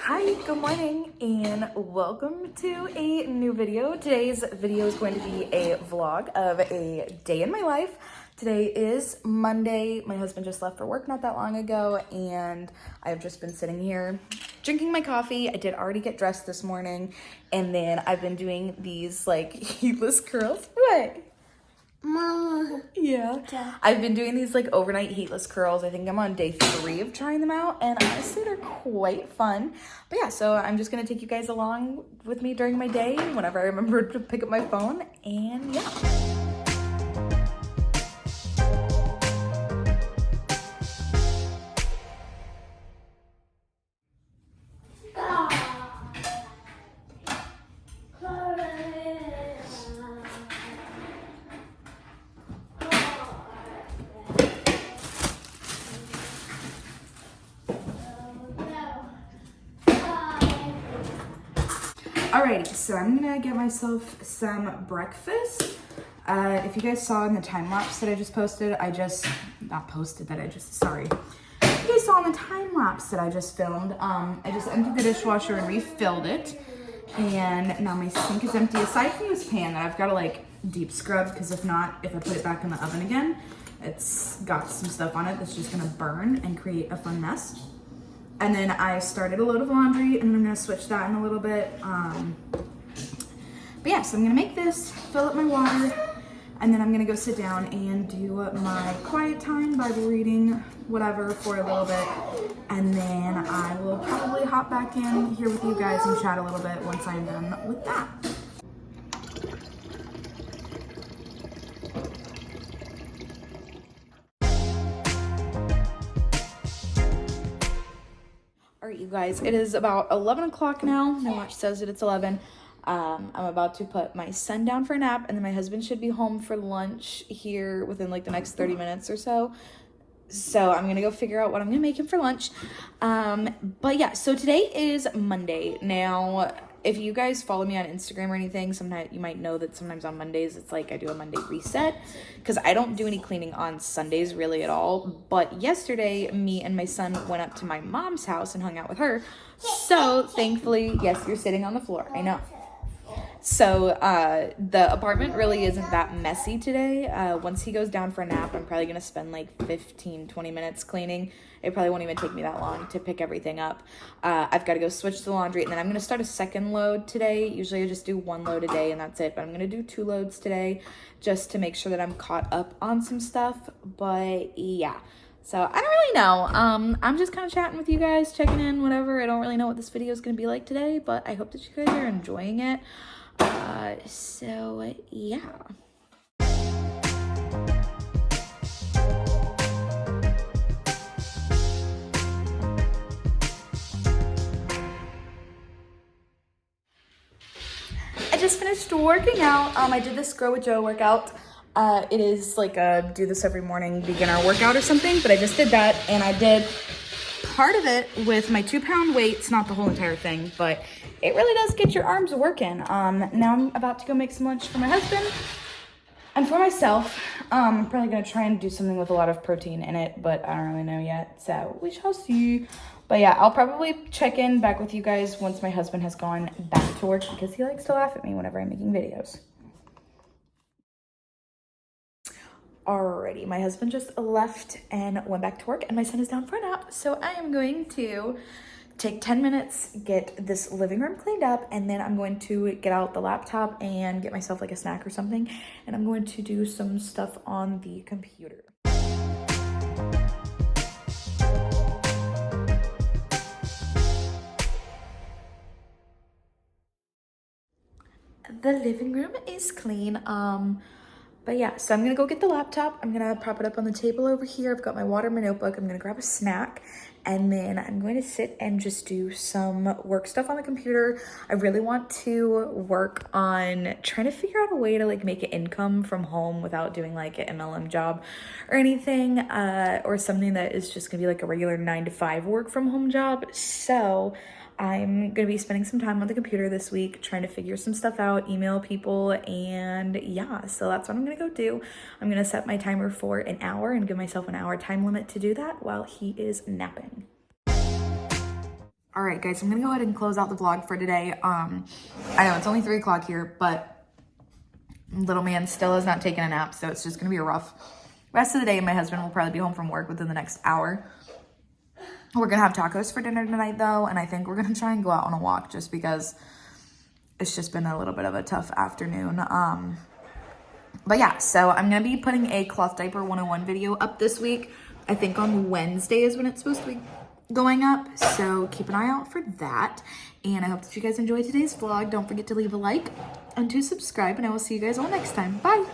Hi, good morning, and welcome to a new video. Today's video is going to be a vlog of a day in my life. Today is Monday. My husband just left for work not that long ago, and I've just been sitting here drinking my coffee. I did already get dressed this morning, and then I've been doing these like heatless curls. What? Mama. Yeah. I've been doing these like overnight heatless curls. I think I'm on day 3 of trying them out, and honestly they're quite fun. But yeah, so I'm just gonna take you guys along with me during my day whenever I remember to pick up my phone, and yeah. Alrighty, so I'm gonna get myself some breakfast. If you guys saw in the time lapse that I just posted, If you guys saw in the time lapse that I just filmed, I just emptied the dishwasher and refilled it. And now my sink is empty, aside from this pan that I've gotta like deep scrub, because if not, if I put it back in the oven again, it's got some stuff on it that's just gonna burn and create a fun mess. And then I started a load of laundry, and then I'm gonna switch that in a little bit. But yeah, so I'm gonna make this, fill up my water, and then I'm gonna go sit down and do my quiet time, Bible reading, whatever, for a little bit. And then I will probably hop back in here with you guys and chat a little bit once I'm done with that. All right, you guys, it is about 11 o'clock now. My watch says that it's 11. I'm about to put my son down for a nap, and then my husband should be home for lunch here within like the next 30 minutes or so. So I'm gonna go figure out what I'm gonna make him for lunch. But yeah, so today is Monday. Now, if you guys follow me on Instagram or anything, sometimes you might know that sometimes on Mondays it's like I do a Monday reset, because I don't do any cleaning on Sundays really at all. But yesterday, me and my son went up to my mom's house and hung out with her. So thankfully, yes, you're sitting on the floor, I know. So the apartment really isn't that messy today. Once he goes down for a nap, I'm probably gonna spend like 15-20 minutes cleaning. It probably won't even take me that long to pick everything up. I've got to go switch the laundry, and then I'm gonna start a second load today. Usually I just do 1 load a day and that's it, but I'm gonna do 2 loads today just to make sure that I'm caught up on some stuff. But yeah, so I don't really know. I'm just kind of chatting with you guys, checking in, whatever. I don't really know what this video is gonna be like today, but I hope that you guys are enjoying it. So yeah. I just finished working out. I did this Grow with Joe workout. It is like a do this every morning beginner workout or something, but I just did that, and I did part of it with my 2-pound weights, not the whole entire thing, but it really does get your arms working. Now I'm about to go make some lunch for my husband and for myself. I'm probably gonna try and do something with a lot of protein in it, but I don't really know yet, so we shall see. But yeah, I'll probably check in back with you guys once my husband has gone back to work, because he likes to laugh at me whenever I'm making videos. Alrighty, my husband just left and went back to work, and my son is down for a nap. So I am going to take 10 minutes, get this living room cleaned up, and then I'm going to get out the laptop and get myself like a snack or something, and I'm going to do some stuff on the computer. The living room is clean. But yeah, so I'm gonna go get the laptop. I'm gonna prop it up on the table over here. I've got my water, my notebook. I'm gonna grab a snack, and then I'm going to sit and just do some work stuff on the computer. I really want to work on trying to figure out a way to like make an income from home without doing like an MLM job or anything, or something that is just gonna be like a regular 9-to-5 work from home job. So I'm gonna be spending some time on the computer this week trying to figure some stuff out, email people, and yeah, so that's what I'm gonna go do. I'm gonna set my timer for an hour and give myself an hour time limit to do that while he is napping. All right, guys, I'm gonna go ahead and close out the vlog for today. I know it's only 3 o'clock here, but little man still has not taken a nap, so it's just gonna be a rough rest of the day. My husband will probably be home from work within the next hour. We're gonna have tacos for dinner tonight, though, and I think we're gonna try and go out on a walk just because it's just been a little bit of a tough afternoon. But yeah, so I'm gonna be putting a cloth diaper 101 video up this week. I think on Wednesday is when it's supposed to be going up, so keep an eye out for that. And I hope that you guys enjoyed today's vlog. Don't forget to leave a like and to subscribe, and I will see you guys all next time. Bye.